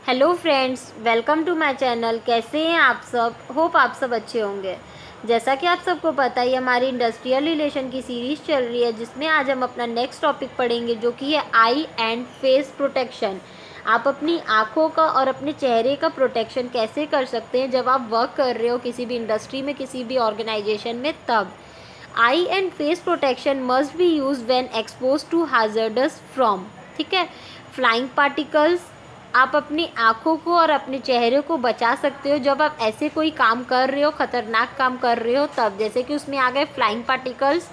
Hello friends, welcome to my channel. कैसे हैं आप सब? होप आप सब अच्छे होंगे। जैसा कि आप सबको पता है, हमारी इंडस्ट्रियल रिलेशन की सीरीज़ चल रही है, जिसमें आज हम अपना नेक्स्ट टॉपिक पढ़ेंगे, जो कि है आई एंड फेस प्रोटेक्शन। आप अपनी आँखों का और अपने चेहरे का प्रोटेक्शन कैसे कर सकते हैं जब आप वर्क कर रहे हो किसी भी इंडस्ट्री में, किसी भी ऑर्गेनाइजेशन में। तब eye and face protection must be use when expose to hazards from, ठीक है, फ्लाइंग पार्टिकल्स। आप अपनी आँखों को और अपने चेहरे को बचा सकते हो जब आप ऐसे कोई काम कर रहे हो, ख़तरनाक काम कर रहे हो तब। जैसे कि उसमें आ गए फ्लाइंग पार्टिकल्स,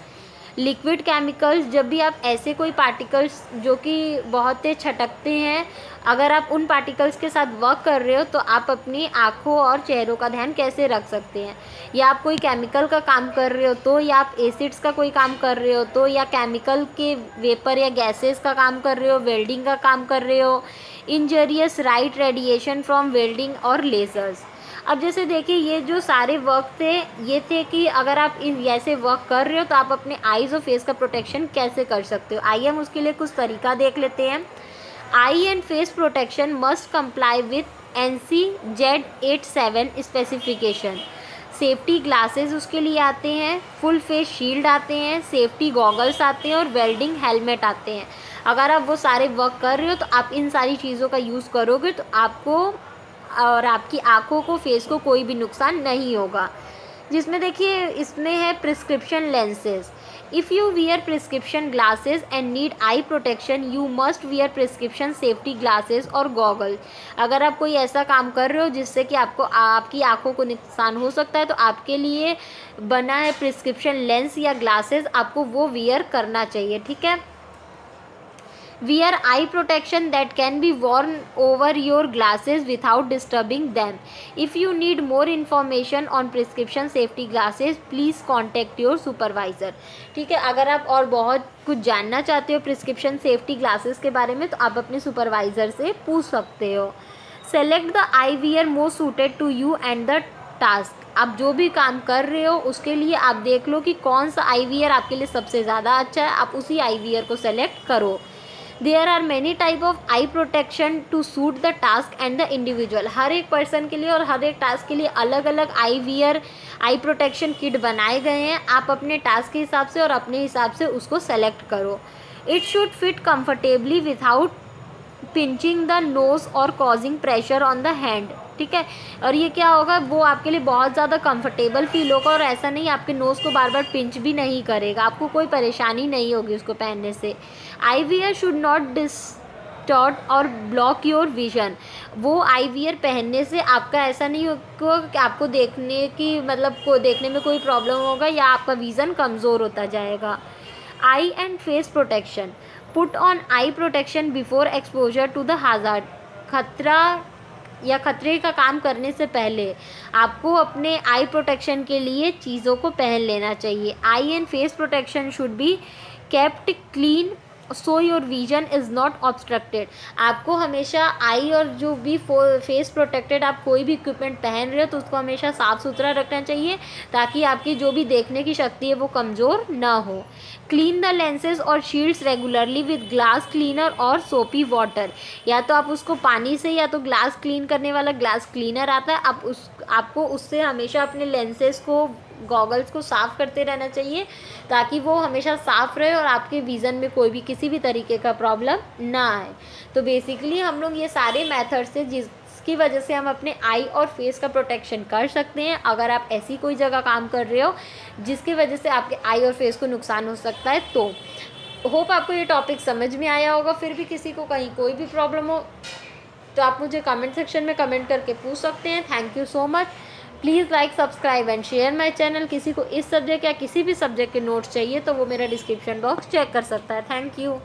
लिक्विड केमिकल्स। जब भी आप ऐसे कोई पार्टिकल्स जो कि बहुत तेज छटकते हैं, अगर आप उन पार्टिकल्स के साथ वर्क कर रहे हो तो आप अपनी आँखों और चेहरों का ध्यान कैसे रख सकते हैं। या आप कोई केमिकल का काम कर रहे हो तो, या आप एसिड्स का कोई काम कर रहे हो तो, या केमिकल के वेपर या गैसेस का काम कर रहे हो, वेल्डिंग का काम कर रहे हो, injurious right radiation from welding और लेजर्स। अब जैसे देखिए, ये जो सारे वर्क थे, ये थे कि अगर आप इन ऐसे वर्क कर रहे हो तो आप अपने आईज़ और फेस का प्रोटेक्शन कैसे कर सकते हो। आइए हम उसके लिए कुछ तरीका देख लेते हैं। Eye and face protection must comply with NC-Z87 specification. Safety glasses उसके लिए आते हैं, फुल फेस शील्ड आते हैं, सेफ्टी गॉगल्स आते हैं और वेल्डिंग हेलमेट आते हैं। अगर आप वो सारे वर्क कर रहे हो तो आप इन सारी चीज़ों का यूज़ करोगे तो आपको और आपकी आँखों को, फेस को कोई भी नुकसान नहीं होगा। जिसमें देखिए, इसमें है prescription lenses. If you wear prescription glasses and need I protection, you must wear prescription safety glasses और गॉगल। अगर आप कोई ऐसा काम कर रहे हो जिससे कि आपको आपकी आँखों को नुकसान हो सकता है तो आपके लिए बना है प्रिस्क्रिप्शन लेंस या ग्लासेस, आपको वो वियर करना चाहिए, ठीक है। Wear eye protection that can be worn over your glasses without disturbing them. If you need more information on prescription safety glasses, please contact your supervisor. ठीक है, अगर आप और बहुत कुछ जानना चाहते हो प्रिस्क्रिप्शन सेफ्टी ग्लासेस के बारे में तो आप अपने सुपरवाइज़र से पूछ सकते हो। Select the eyewear most suited to you and the task. आप जो भी काम कर रहे हो उसके लिए आप देख लो कि कौन सा आई वियर आपके लिए सबसे ज़्यादा अच्छा है, आप उसी आई वियर को सेलेक्ट करो। There are many type of eye protection to suit the task and the individual. हर एक पर्सन के लिए और हर एक टास्क के लिए अलग अलग I wear, I protection kit बनाए गए हैं। आप अपने टास्क के हिसाब से और अपने हिसाब से उसको सेलेक्ट करो। It should fit comfortably without pinching the nose और causing pressure on the hand, ठीक है। और ये क्या होगा, वो आपके लिए बहुत ज़्यादा कंफर्टेबल फील होगा और ऐसा नहीं आपके नोज़ को बार बार पिंच भी नहीं करेगा, आपको कोई परेशानी नहीं होगी उसको पहनने से। I wear should not distort और ब्लॉक योर विजन। वो आई वियर पहनने से आपका ऐसा नहीं होगा कि आपको देखने की मतलब को देखने में कोई प्रॉब्लम होगा या आपका विज़न कमज़ोर होता जाएगा। Eye and face protection. Put on eye protection before exposure to the hazard. खतरा या खतरे का काम करने से पहले आपको अपने आई प्रोटेक्शन के लिए चीज़ों को पहन लेना चाहिए। Eye and face protection should be kept clean so your vision is not obstructed. आपको हमेशा आई और जो भी फेस प्रोटेक्टेड आप कोई भी इक्विपमेंट पहन रहे हो तो उसको हमेशा साफ़ सुथरा रखना चाहिए ताकि आपकी जो भी देखने की शक्ति है वो कमज़ोर ना हो। क्लीन द लेंसेज और shields regularly with glass cleaner और सोपी वाटर। या तो आप उसको पानी से, या तो ग्लास क्लीन करने वाला ग्लास क्लीनर आता है, आपको उससे हमेशा अपने लेंसेज को, गॉगल्स को साफ़ करते रहना चाहिए ताकि वो हमेशा साफ़ रहे और आपके विज़न में कोई भी किसी भी तरीके का प्रॉब्लम ना आए। तो बेसिकली हम लोग ये सारे मेथड्स से जिसकी वजह से हम अपने आई और फेस का प्रोटेक्शन कर सकते हैं। अगर आप ऐसी कोई जगह काम कर रहे हो जिसकी वजह से आपके आई और फेस को नुकसान हो सकता है तो होप आपको ये टॉपिक समझ में आया होगा। फिर भी किसी को कहीं कोई भी प्रॉब्लम हो तो आप मुझे कमेंट सेक्शन में कमेंट करके पूछ सकते हैं। Thank you so much. Please like, subscribe and share my channel. किसी को इस सब्जेक्ट या किसी भी सब्जेक्ट के नोट्स चाहिए तो वो मेरा डिस्क्रिप्शन बॉक्स चेक कर सकता है। Thank you.